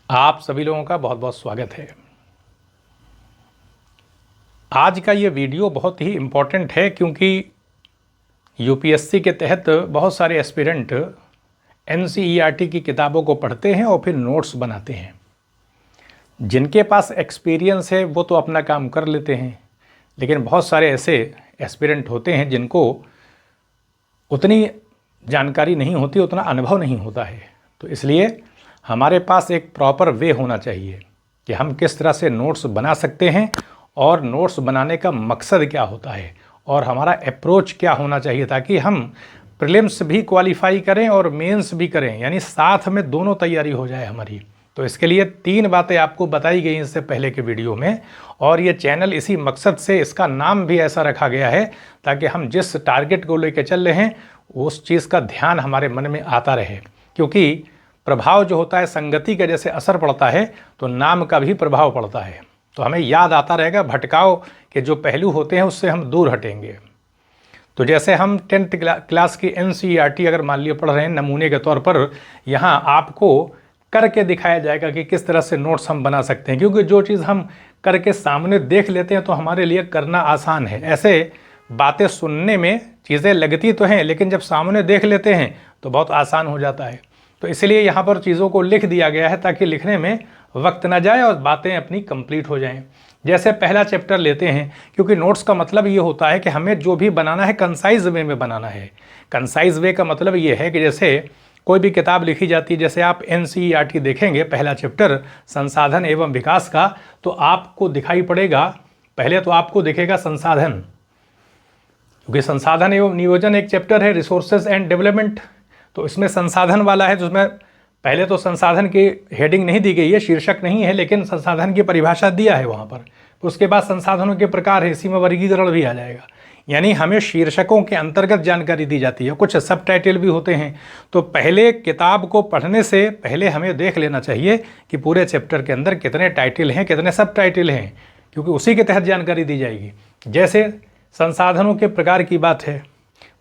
आप सभी लोगों का बहुत बहुत स्वागत है। आज का ये वीडियो बहुत ही इम्पोर्टेंट है क्योंकि यूपीएससी के तहत बहुत सारे एस्पिरेंट एनसीईआरटी की किताबों को पढ़ते हैं और फिर नोट्स बनाते हैं। जिनके पास एक्सपीरियंस है वो तो अपना काम कर लेते हैं, लेकिन बहुत सारे ऐसे एस्पिरेंट होते हैं जिनको उतनी जानकारी नहीं होती, उतना अनुभव नहीं होता है। तो इसलिए हमारे पास एक प्रॉपर वे होना चाहिए कि हम किस तरह से नोट्स बना सकते हैं और नोट्स बनाने का मकसद क्या होता है और हमारा अप्रोच क्या होना चाहिए, ताकि हम प्रीलिम्स भी क्वालिफाई करें और मेंस भी करें, यानी साथ में दोनों तैयारी हो जाए हमारी। तो इसके लिए 3 बातें आपको बताई गई इससे पहले के वीडियो में, और ये चैनल इसी मकसद से, इसका नाम भी ऐसा रखा गया है ताकि हम जिस टारगेट को लेकर चल रहे हैं उस चीज़ का ध्यान हमारे मन में आता रहे। क्योंकि प्रभाव जो होता है, संगति का जैसे असर पड़ता है तो नाम का भी प्रभाव पड़ता है। तो हमें याद आता रहेगा, भटकाव के जो पहलू होते हैं उससे हम दूर हटेंगे। तो जैसे हम 10th क्लास की एनसीईआरटी अगर मान लिया पढ़ रहे हैं नमूने के तौर पर, यहाँ आपको करके दिखाया जाएगा कि किस तरह से नोट्स हम बना सकते हैं। क्योंकि जो चीज़ हम करके सामने देख लेते हैं तो हमारे लिए करना आसान है। ऐसे बातें सुनने में चीज़ें लगती तो हैं, लेकिन जब सामने देख लेते हैं तो बहुत आसान हो जाता है। तो इसलिए यहाँ पर चीज़ों को लिख दिया गया है ताकि लिखने में वक्त ना जाए और बातें अपनी कंप्लीट हो जाएं। जैसे पहला चैप्टर लेते हैं, क्योंकि नोट्स का मतलब ये होता है कि हमें जो भी बनाना है कंसाइज वे में बनाना है। कंसाइज वे का मतलब ये है कि जैसे कोई भी किताब लिखी जाती है, जैसे आप एनसीईआरटी देखेंगे पहला चैप्टर संसाधन एवं विकास का, तो आपको दिखाई पड़ेगा, पहले तो आपको दिखेगा संसाधन, क्योंकि संसाधन एवं नियोजन एक चैप्टर है, रिसोर्सेज एंड डेवलपमेंट। तो इसमें संसाधन वाला है, जिसमें पहले तो संसाधन की हेडिंग नहीं दी गई है, शीर्षक नहीं है, लेकिन संसाधन की परिभाषा दिया है वहाँ पर। उसके बाद संसाधनों के प्रकार है, इसी में वर्गीकरण भी आ जाएगा। यानी हमें शीर्षकों के अंतर्गत जानकारी दी जाती है, कुछ सब टाइटल भी होते हैं। तो पहले किताब को पढ़ने से पहले हमें देख लेना चाहिए कि पूरे चैप्टर के अंदर कितने टाइटल हैं, कितने सब टाइटल हैं, क्योंकि उसी के तहत जानकारी दी जाएगी। जैसे संसाधनों के प्रकार की बात है,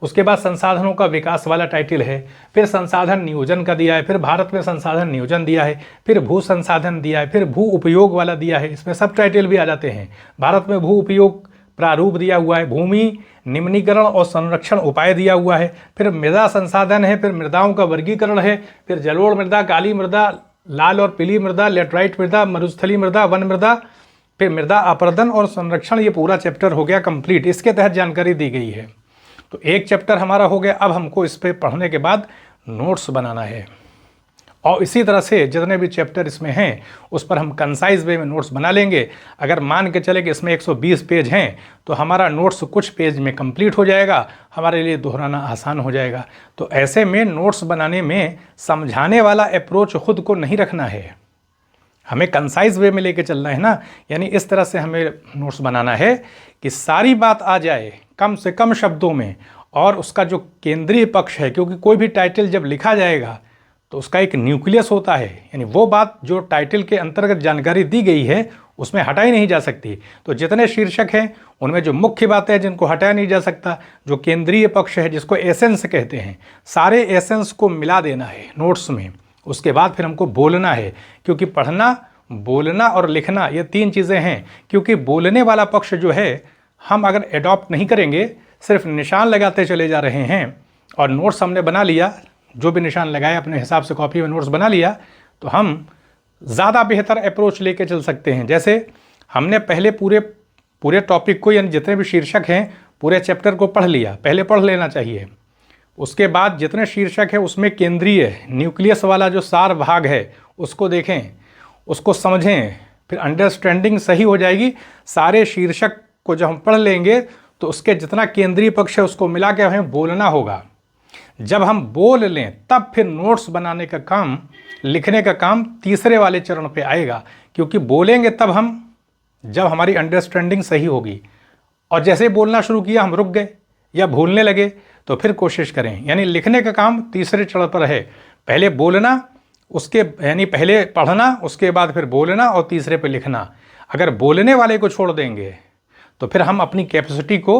उसके बाद संसाधनों का विकास वाला टाइटल है, फिर संसाधन नियोजन का दिया है, फिर भारत में संसाधन नियोजन दिया है, फिर भू संसाधन दिया है, फिर भू उपयोग वाला दिया है, इसमें सब टाइटल भी आ जाते हैं। भारत में भू उपयोग प्रारूप दिया हुआ है, भूमि निम्नीकरण और संरक्षण उपाय दिया हुआ है, फिर मृदा संसाधन है, फिर मृदाओं का वर्गीकरण है, फिर जलोढ़ मृदा, काली मृदा, लाल और पीली मृदा, लेटराइट मृदा, मरुस्थली मृदा, वन मृदा, फिर मृदा अपर्दन और संरक्षण। ये पूरा चैप्टर हो गया कंप्लीट, इसके तहत जानकारी दी गई है। तो एक चैप्टर हमारा हो गया। अब हमको इस पे पढ़ने के बाद नोट्स बनाना है, और इसी तरह से जितने भी चैप्टर इसमें हैं उस पर हम कंसाइज वे में नोट्स बना लेंगे। अगर मान के चले कि इसमें 120 पेज हैं तो हमारा नोट्स कुछ पेज में कंप्लीट हो जाएगा, हमारे लिए दोहराना आसान हो जाएगा। तो ऐसे में नोट्स बनाने में समझाने वाला अप्रोच खुद को नहीं रखना है, हमें कंसाइज वे में लेके चलना है ना। यानी इस तरह से हमें नोट्स बनाना है कि सारी बात आ जाए कम से कम शब्दों में, और उसका जो केंद्रीय पक्ष है, क्योंकि कोई भी टाइटल जब लिखा जाएगा तो उसका एक न्यूक्लियस होता है, यानी वो बात जो टाइटल के अंतर्गत जानकारी दी गई है उसमें हटाई नहीं जा सकती। तो जितने शीर्षक हैं उनमें जो मुख्य बातें हैं जिनको हटाया नहीं जा सकता, जो केंद्रीय पक्ष है जिसको एसेंस कहते हैं, सारे एसेंस को मिला देना है नोट्स में। उसके बाद फिर हमको बोलना है, क्योंकि पढ़ना, बोलना और लिखना ये 3 चीज़ें हैं। क्योंकि बोलने वाला पक्ष जो है हम अगर एडॉप्ट नहीं करेंगे, सिर्फ निशान लगाते चले जा रहे हैं और नोट्स हमने बना लिया, जो भी निशान लगाए अपने हिसाब से कॉपी में नोट्स बना लिया, तो हम ज़्यादा बेहतर अप्रोच लेके चल सकते हैं। जैसे हमने पहले पूरे टॉपिक को, यानी जितने भी शीर्षक हैं पूरे चैप्टर को पढ़ लिया, पहले पढ़ लेना चाहिए। उसके बाद जितने शीर्षक है उसमें केंद्रीय न्यूक्लियस वाला जो सार भाग है उसको देखें, उसको समझें, फिर अंडरस्टैंडिंग सही हो जाएगी। सारे शीर्षक को जब हम पढ़ लेंगे तो उसके जितना केंद्रीय पक्ष है उसको मिला के हमें बोलना होगा। जब हम बोल लें तब फिर नोट्स बनाने का काम, लिखने का काम तीसरे वाले चरण पे आएगा। क्योंकि बोलेंगे तब हम, जब हमारी अंडरस्टैंडिंग सही होगी, और जैसे बोलना शुरू किया हम रुक गए या भूलने लगे तो फिर कोशिश करें। यानी लिखने का काम तीसरे चरण पर है, पहले बोलना, उसके यानी पहले पढ़ना, उसके बाद फिर बोलना और तीसरे पे लिखना। अगर बोलने वाले को छोड़ देंगे तो फिर हम अपनी कैपेसिटी को,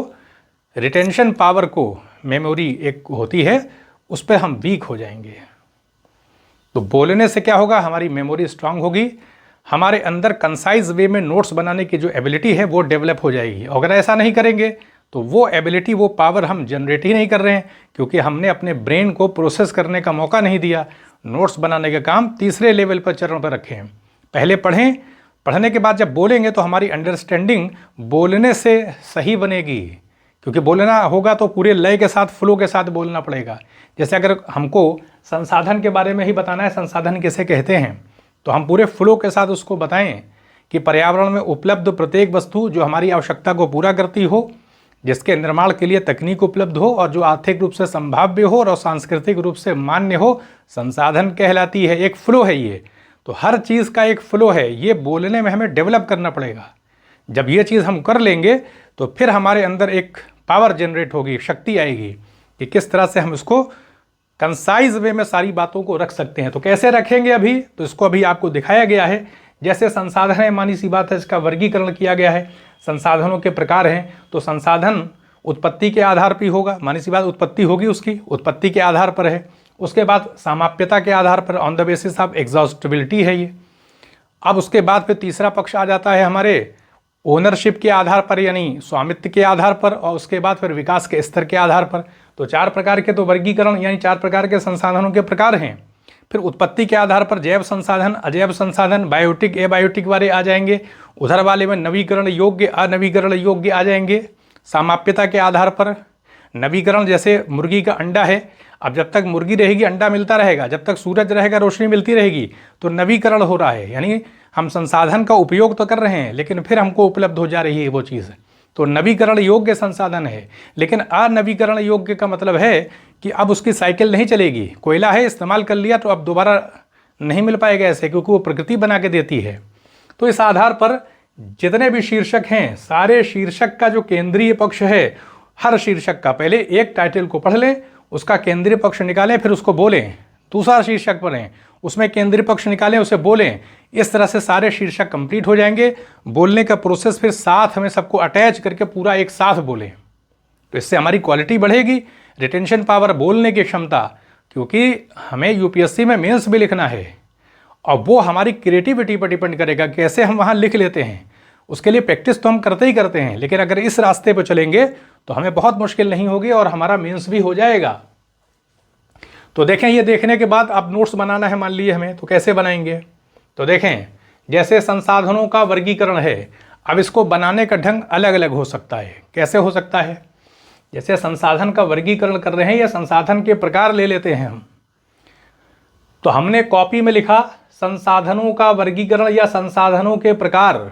रिटेंशन पावर को, मेमोरी एक होती है, उस पर हम वीक हो जाएंगे। तो बोलने से क्या होगा, हमारी मेमोरी स्ट्रांग होगी, हमारे अंदर कंसाइज वे में नोट्स बनाने की जो एबिलिटी है वो डेवलप हो जाएगी। अगर ऐसा नहीं करेंगे तो वो एबिलिटी, वो पावर हम जनरेट ही नहीं कर रहे हैं, क्योंकि हमने अपने ब्रेन को प्रोसेस करने का मौका नहीं दिया। नोट्स बनाने का काम तीसरे लेवल पर, चरण पर रखे हैं। पहले पढ़ें, पढ़ने के बाद जब बोलेंगे तो हमारी अंडरस्टैंडिंग बोलने से सही बनेगी, क्योंकि बोलना होगा तो पूरे लय के साथ, फ्लो के साथ बोलना पड़ेगा। जैसे अगर हमको संसाधन के बारे में ही बताना है, संसाधन किसे कहते हैं, तो हम पूरे फ्लो के साथ उसको बताएं कि पर्यावरण में उपलब्ध प्रत्येक वस्तु जो हमारी आवश्यकता को पूरा करती हो, जिसके निर्माण के लिए तकनीक उपलब्ध हो और जो आर्थिक रूप से संभाव्य हो और सांस्कृतिक रूप से मान्य हो, संसाधन कहलाती है। एक फ्लो है ये, तो हर चीज़ का एक फ्लो है, ये बोलने में हमें डेवलप करना पड़ेगा। जब ये चीज़ हम कर लेंगे तो फिर हमारे अंदर एक पावर जनरेट होगी, शक्ति आएगी कि किस तरह से हम इसको कंसाइज वे में सारी बातों को रख सकते हैं। तो कैसे रखेंगे अभी, तो इसको अभी आपको दिखाया गया है। जैसे संसाधन है, मानी सी बात है, इसका वर्गीकरण किया गया है। संसाधनों के प्रकार हैं, तो संसाधन उत्पत्ति के आधार पर होगा, मानी सी बात, उत्पत्ति होगी उसकी, उत्पत्ति के आधार पर है। उसके बाद समाप्यता के आधार पर, on the basis of exhaustibility है ये। अब उसके बाद फिर तीसरा पक्ष आ जाता है हमारे ओनरशिप के आधार पर, यानी स्वामित्व के आधार पर, और उसके बाद फिर विकास के स्तर के आधार पर। तो 4 प्रकार के तो वर्गीकरण, यानी 4 प्रकार के संसाधनों के प्रकार हैं। फिर उत्पत्ति के आधार पर जैव संसाधन, अजैव संसाधन, बायोटिक, एबायोटिक वाले आ जाएंगे। उधर वाले में नवीकरण योग्य, अनवीकरण योग्य आ जाएंगे। समाप्यता के आधार पर नवीकरण, जैसे मुर्गी का अंडा है, अब जब तक मुर्गी रहेगी अंडा मिलता रहेगा, जब तक सूरज रहेगा रोशनी मिलती रहेगी, तो नवीकरण हो रहा है, यानी हम संसाधन का उपयोग तो कर रहे हैं लेकिन फिर हमको उपलब्ध हो जा रही है वो चीज़। तो नवीकरण योग्य संसाधन है। लेकिन अनवीकरण योग्य का मतलब है कि अब उसकी साइकिल नहीं चलेगी। कोयला है, इस्तेमाल कर लिया तो अब दोबारा नहीं मिल पाएगा ऐसे, क्योंकि वो प्रकृति बना के देती है। तो इस आधार पर जितने भी शीर्षक हैं, सारे शीर्षक का जो केंद्रीय पक्ष है, हर शीर्षक का पहले एक टाइटल को पढ़ लें, उसका केंद्रीय पक्ष निकालें, फिर उसको बोलें। दूसरा शीर्षक पढ़ें, उसमें केंद्रीय पक्ष निकालें, उसे बोलें। इस तरह से सारे शीर्षक कंप्लीट हो जाएंगे। बोलने का प्रोसेस फिर साथ में सबको अटैच करके पूरा एक साथ बोलें, तो इससे हमारी क्वालिटी बढ़ेगी, रिटेंशन पावर, बोलने की क्षमता। क्योंकि हमें यूपीएससी में मेंस भी लिखना है और वो हमारी क्रिएटिविटी पर डिपेंड करेगा कैसे हम वहाँ लिख लेते हैं। उसके लिए प्रैक्टिस तो हम करते ही करते हैं, लेकिन अगर इस रास्ते पर चलेंगे तो हमें बहुत मुश्किल नहीं होगी और हमारा मेंस भी हो जाएगा। तो देखें, ये देखने के बाद अब नोट्स बनाना है मान लीजिए हमें, तो कैसे बनाएंगे। तो देखें, जैसे संसाधनों का वर्गीकरण है, अब इसको बनाने का ढंग अलग अलग हो सकता है। कैसे हो सकता है, जैसे संसाधन का वर्गीकरण कर रहे हैं या संसाधन के प्रकार ले लेते हैं हम, तो हमने कॉपी में लिखा संसाधनों का वर्गीकरण या संसाधनों के प्रकार।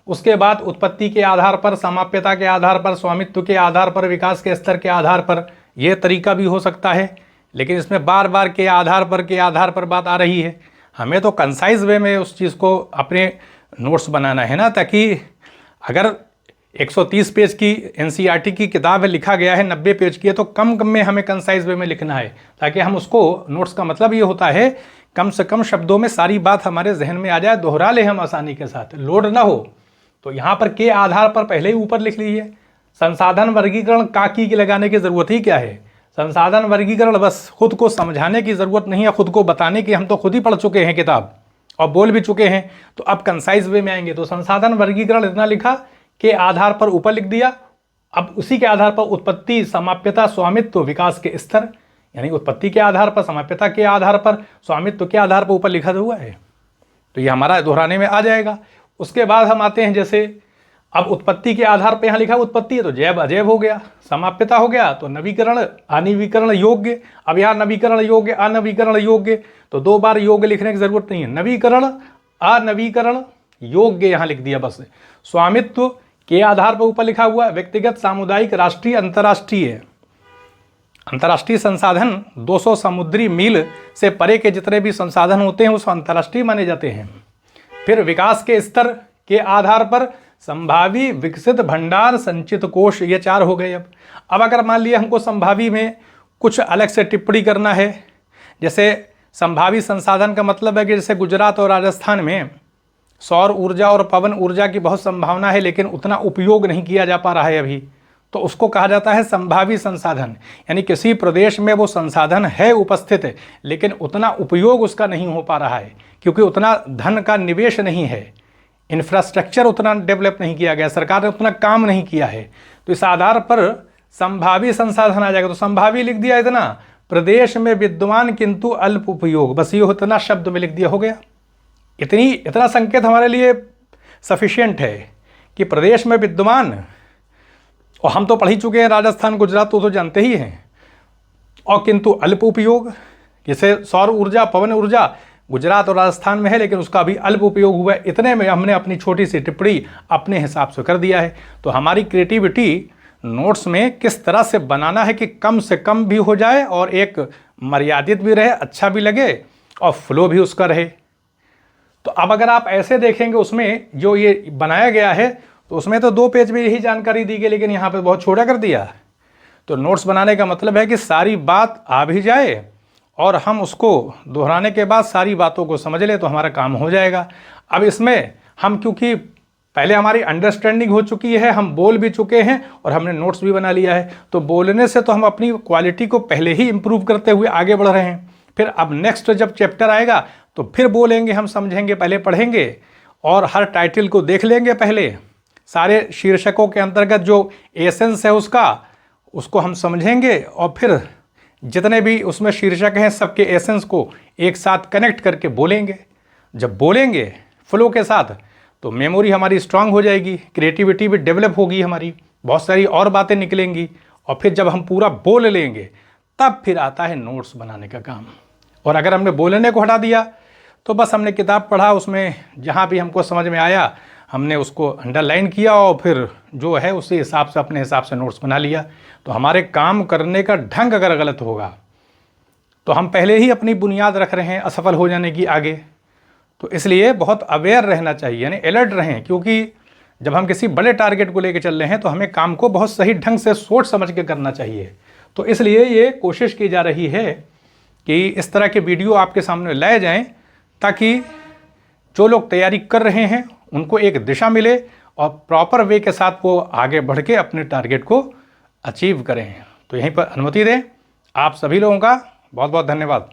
उसके बाद उत्पत्ति के आधार पर, समाप्यता के आधार पर, स्वामित्व के आधार पर, विकास के स्तर के आधार पर, यह तरीका भी हो सकता है। लेकिन इसमें बार बार के आधार पर बात आ रही है। हमें तो कंसाइज वे में उस चीज़ को अपने नोट्स बनाना है ना, ताकि अगर 130 पेज की एनसीईआरटी की किताब है, लिखा गया है 90 पेज की है, तो कम में हमें कंसाइज वे में लिखना है, ताकि हम उसको, नोट्स का मतलब ये होता है कम से कम शब्दों में सारी बात हमारे जहन में आ जाए, दोहरा ले हम आसानी के साथ, लोड ना हो। तो यहाँ पर के आधार पर पहले ही ऊपर लिख लीजिए। संसाधन वर्गीकरण काकी की लगाने की ज़रूरत ही क्या है। संसाधन वर्गीकरण बस खुद को समझाने की ज़रूरत नहीं है, खुद को बताने की, हम तो खुद ही पढ़ चुके हैं किताब और बोल भी चुके हैं। तो अब कंसाइज वे में आएंगे, तो संसाधन वर्गीकरण इतना लिखा, के आधार पर ऊपर लिख दिया। अब उसी के आधार पर उत्पत्ति, समाप्यता, स्वामित्व, विकास के स्तर, यानी उत्पत्ति के आधार पर, समाप्यता के आधार पर, स्वामित्व के आधार पर ऊपर लिखा हुआ है। तो ये हमारा दोहराने में आ जाएगा। उसके बाद हम आते हैं, जैसे अब उत्पत्ति के आधार पर यहाँ लिखा उत्पत्ति है तो जैव अजैव हो गया, समाप्यता हो गया तो नवीकरण, अनवीकरण योग्य। अब यहाँ नवीकरण योग्य, अनवीकरण योग्य, तो 2 बार योग्य लिखने की जरूरत नहीं है। नवीकरण, अनवीकरण योग्य यहाँ लिख दिया बस। स्वामित्व के आधार पर ऊपर लिखा हुआ व्यक्तिगत, सामुदायिक, राष्ट्रीय, अंतर्राष्ट्रीय। अंतर्राष्ट्रीय संसाधन 200 समुद्री मील से परे के जितने भी संसाधन होते हैं उस अंतर्राष्ट्रीय माने जाते हैं। फिर विकास के स्तर के आधार पर संभावी, विकसित, भंडार, संचित कोश, ये 4 हो गए। अब अगर मान लिया हमको संभावी में कुछ अलग से टिप्पणी करना है, जैसे संभावी संसाधन का मतलब है कि जैसे गुजरात और राजस्थान में सौर ऊर्जा और पवन ऊर्जा की बहुत संभावना है, लेकिन उतना उपयोग नहीं किया जा पा रहा है अभी, तो उसको कहा जाता है संभावी संसाधन। यानी किसी प्रदेश में वो संसाधन है उपस्थित, लेकिन उतना उपयोग उसका नहीं हो पा रहा है क्योंकि उतना धन का निवेश नहीं है, इंफ्रास्ट्रक्चर उतना डेवलप नहीं किया गया, सरकार ने उतना काम नहीं किया है। तो इस आधार पर संभावी संसाधन आ जाएगा। तो संभावी लिख दिया इतना, प्रदेश में विद्यमान किंतु अल्प उपयोग, बस ये उतना शब्द में लिख दिया, हो गया। इतना संकेत हमारे लिए सफिशिएंट है कि प्रदेश में विद्यमान, और हम तो पढ़ ही चुके हैं राजस्थान गुजरात तो जानते ही हैं, और किंतु अल्प उपयोग, जैसे सौर ऊर्जा पवन ऊर्जा गुजरात और राजस्थान में है लेकिन उसका भी अल्प उपयोग हुआ है। इतने में हमने अपनी छोटी सी टिप्पणी अपने हिसाब से कर दिया है। तो हमारी क्रिएटिविटी नोट्स में किस तरह से बनाना है कि कम से कम भी हो जाए और एक मर्यादित भी रहे, अच्छा भी लगे और फ्लो भी उसका रहे। तो अब अगर आप ऐसे देखेंगे उसमें जो ये बनाया गया है तो उसमें तो 2 पेज में यही जानकारी दी गई, लेकिन यहाँ पे बहुत छोटा कर दिया। तो नोट्स बनाने का मतलब है कि सारी बात आ भी जाए और हम उसको दोहराने के बाद सारी बातों को समझ ले तो हमारा काम हो जाएगा। अब इसमें हम क्योंकि पहले हमारी अंडरस्टैंडिंग हो चुकी है, हम बोल भी चुके हैं और हमने नोट्स भी बना लिया है, तो बोलने से तो हम अपनी क्वालिटी को पहले ही इम्प्रूव करते हुए आगे बढ़ रहे हैं। फिर अब नेक्स्ट जब चैप्टर आएगा तो फिर बोलेंगे, हम समझेंगे, पहले पढ़ेंगे और हर टाइटल को देख लेंगे, पहले सारे शीर्षकों के अंतर्गत जो एसेंस है उसको हम समझेंगे और फिर जितने भी उसमें शीर्षक हैं सबके एसेंस को एक साथ कनेक्ट करके बोलेंगे। जब बोलेंगे फ्लो के साथ तो मेमोरी हमारी स्ट्रांग हो जाएगी, क्रिएटिविटी भी डेवलप होगी हमारी, बहुत सारी और बातें निकलेंगी और फिर जब हम पूरा बोल लेंगे तब फिर आता है नोट्स बनाने का काम। और अगर हमने बोलने को हटा दिया तो बस हमने किताब पढ़ा, उसमें जहाँ भी हमको समझ में आया हमने उसको अंडरलाइन किया और फिर जो है उसी हिसाब से अपने हिसाब से नोट्स बना लिया। तो हमारे काम करने का ढंग अगर गलत होगा तो हम पहले ही अपनी बुनियाद रख रहे हैं असफल हो जाने की आगे। तो इसलिए बहुत अवेयर रहना चाहिए, यानी अलर्ट रहें, क्योंकि जब हम किसी बड़े टारगेट को लेकर चल रहे हैं तो हमें काम को बहुत सही ढंग से सोच समझ के करना चाहिए। तो इसलिए ये कोशिश की जा रही है कि इस तरह के वीडियो आपके सामने लाए जाएं ताकि जो लोग तैयारी कर रहे हैं उनको एक दिशा मिले और प्रॉपर वे के साथ वो आगे बढ़ के अपने टारगेट को अचीव करें। तो यहीं पर अनुमति दें। आप सभी लोगों का बहुत बहुत धन्यवाद।